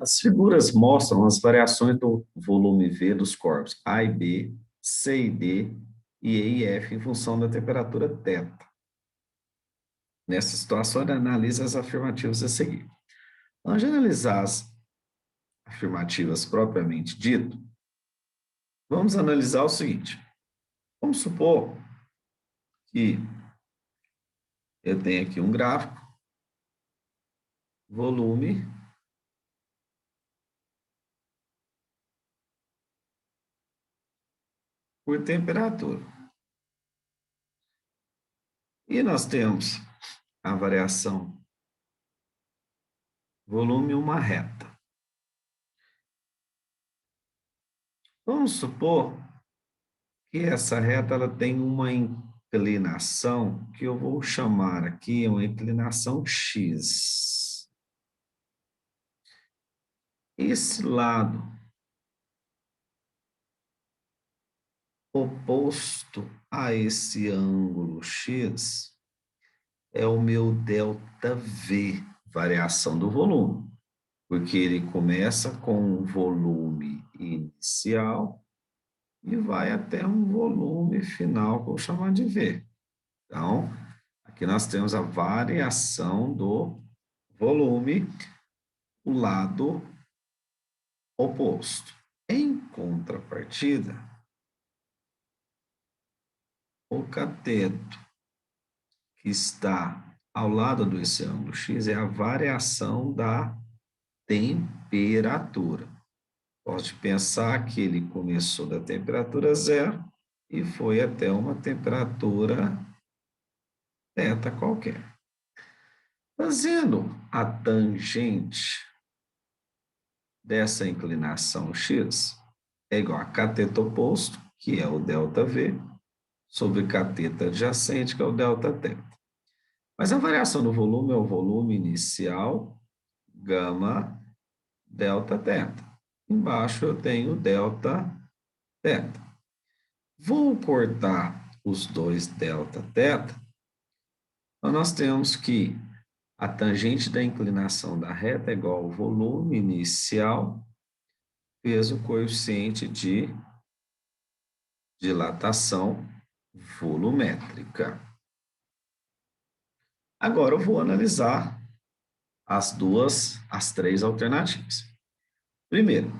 As figuras mostram as variações do volume V dos corpos A e B, C e D, e E e F em função da temperatura θ. Nessa situação, analisa as afirmativas a seguir. Antes de analisar as afirmativas propriamente dito, vamos analisar o seguinte. Vamos supor que eu tenho aqui um gráfico, volume por temperatura. E nós temos a variação volume uma reta. Vamos supor que essa reta ela tem uma inclinação que eu vou chamar aqui uma inclinação x. Esse lado oposto a esse ângulo x é o meu ΔV, variação do volume, porque ele começa com um volume inicial e vai até um volume final, que eu vou chamar de V. Então, aqui nós temos a variação do volume, o lado oposto. Em contrapartida, o cateto que está ao lado desse ângulo x é a variação da temperatura. Pode pensar que ele começou da temperatura zero e foi até uma temperatura θ qualquer. Fazendo a tangente dessa inclinação x é igual a cateto oposto, que é o ΔV, sobre cateto adjacente, que é o Δθ. Mas a variação do volume é o volume inicial, gama, Δθ. Embaixo eu tenho Δθ. Vou cortar os dois Δθ, então nós temos que a tangente da inclinação da reta é igual ao volume inicial vezes o coeficiente de dilatação volumétrica. Agora eu vou analisar as três alternativas. Primeiro,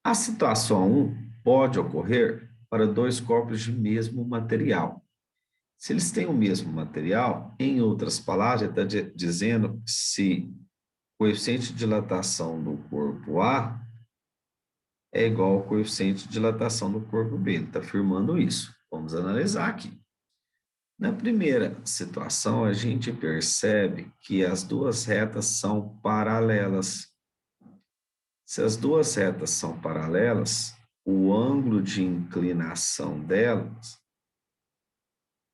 a situação 1 pode ocorrer para dois corpos de mesmo material. Se eles têm o mesmo material, em outras palavras, está dizendo se o coeficiente de dilatação do corpo A é igual ao coeficiente de dilatação do corpo B. Ele está afirmando isso. Vamos analisar aqui. Na primeira situação, a gente percebe que as duas retas são paralelas. Se as duas retas são paralelas, o ângulo de inclinação delas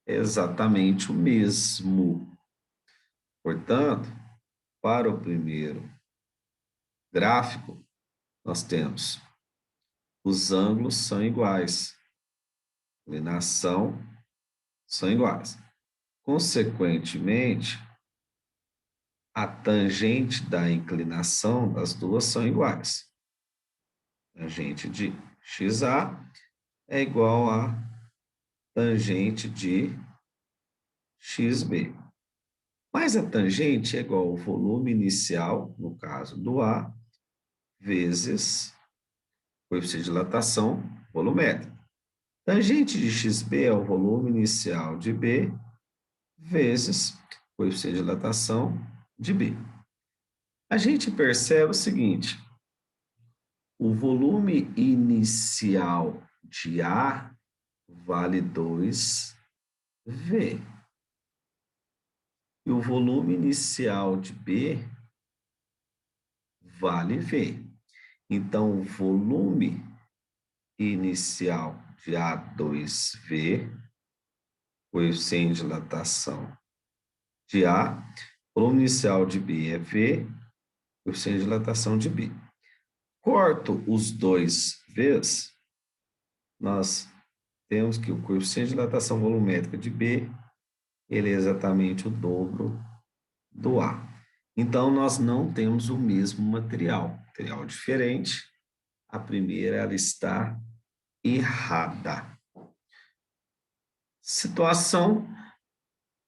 é exatamente o mesmo. Portanto, para o primeiro gráfico, nós temos os ângulos são iguais, inclinação são iguais. Consequentemente, a tangente da inclinação das duas são iguais. Tangente de XA é igual a tangente de XB. Mas a tangente é igual ao volume inicial, no caso do A, vezes o coeficiente de dilatação volumétrica. Tangente de XB é o volume inicial de B, vezes o coeficiente de dilatação de B. A gente percebe o seguinte, o volume inicial de A vale 2V. E o volume inicial de B vale V. Então, o volume inicial de A2V, coeficiente de dilatação de A, volume inicial de B é V, coeficiente de dilatação de B. Corto os dois V's, nós temos que o coeficiente de dilatação volumétrica de B, ele é exatamente o dobro do A. Então, nós não temos o mesmo material. Material diferente. A primeira, ela está errada. Situação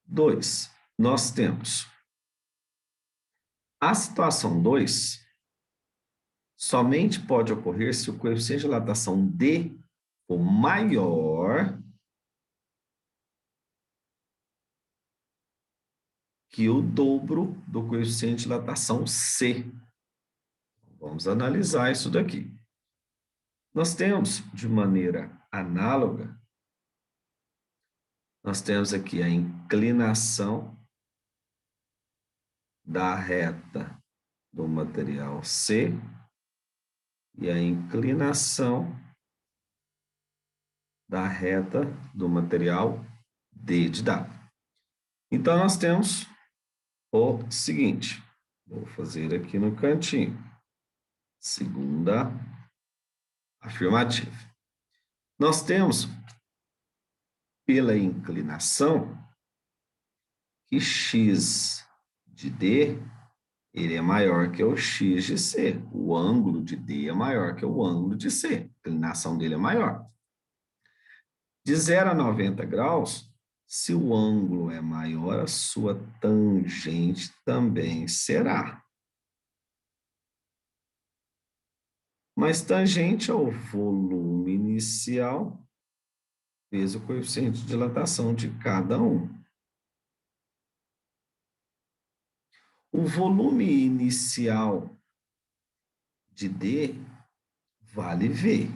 2. Nós temos a situação 2 somente pode ocorrer se o coeficiente de dilatação D for maior que o dobro do coeficiente de dilatação C. Vamos analisar isso daqui. Nós temos, de maneira análoga, nós temos aqui a inclinação da reta do material C e a inclinação da reta do material D de dado. Então, nós temos o seguinte, vou fazer aqui no cantinho, segunda afirmativa. Nós temos, pela inclinação, que x de D, ele é maior que o x de C. O ângulo de D é maior que o ângulo de C. A inclinação dele é maior. De 0 a 90 graus, se o ângulo é maior, a sua tangente também será. Mas tangente é o volume inicial vezes o coeficiente de dilatação de cada um. O volume inicial de D vale V.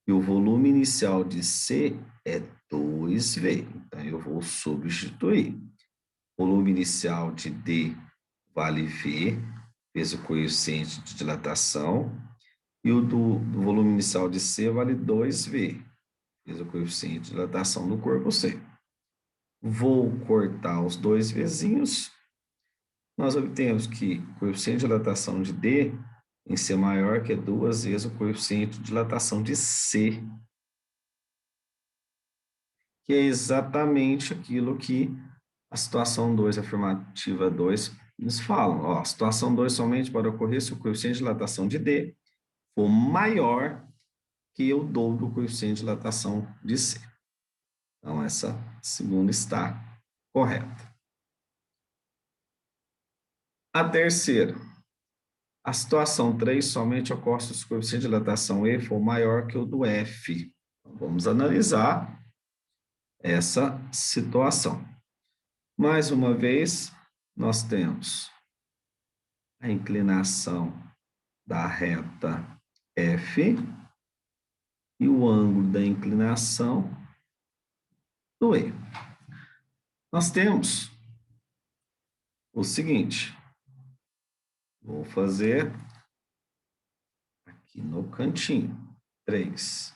E o volume inicial de C é 2V. Então, eu vou substituir. O volume inicial de D vale V, vezes o coeficiente de dilatação. E o do volume inicial de C vale 2V, vezes o coeficiente de dilatação do corpo C. Vou cortar os dois Vzinhos. Nós obtemos que o coeficiente de dilatação de D em ser maior que 2 vezes o coeficiente de dilatação de C, que é exatamente aquilo que a situação 2, afirmativa 2, nos fala. Ó, a situação 2 somente pode ocorrer se o coeficiente de dilatação de D for maior que o dobro do coeficiente de dilatação de C. Então, essa segunda está correta. A terceira. A situação 3 somente ocorre se o coeficiente de dilatação E for maior que o do F. Então, vamos analisar essa situação. Mais uma vez, nós temos a inclinação da reta F e o ângulo da inclinação do E. Nós temos o seguinte, vou fazer aqui no cantinho, 3.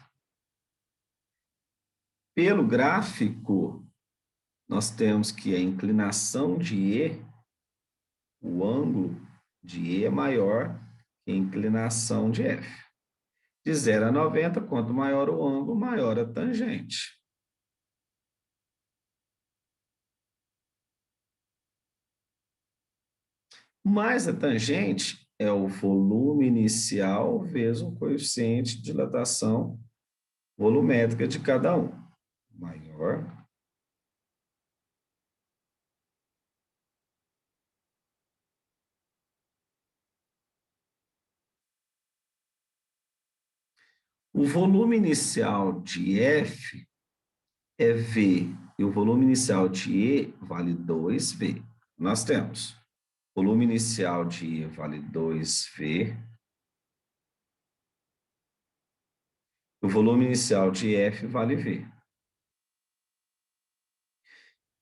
Pelo gráfico, nós temos que a inclinação de E, o ângulo de E é maior que a inclinação de F. De 0 a 90, quanto maior o ângulo, maior a tangente. Mais a tangente é o volume inicial vezes o coeficiente de dilatação volumétrica de cada um. Maior. O volume inicial de F é V e o volume inicial de E vale 2V. Nós temos volume inicial de E vale 2V. O volume inicial de F vale V.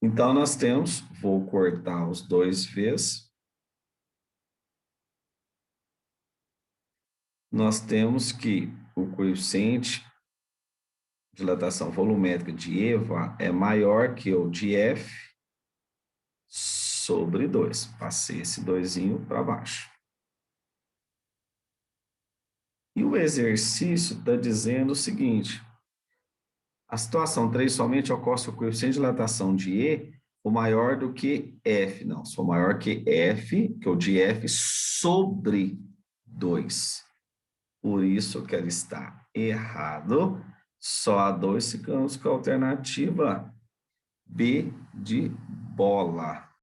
Então, nós temos, vou cortar os dois Vs. Nós temos que o coeficiente de dilatação volumétrica de EVA é maior que o de F sobre 2. Passei esse 2zinho para baixo. E o exercício está dizendo o seguinte, a situação 3 somente ocorre se o coeficiente de dilatação de E ou maior do que F. Não, sou maior que F, que eu de F sobre 2. Por isso que ela está errado. Só a 2 ficamos com a alternativa B de bola.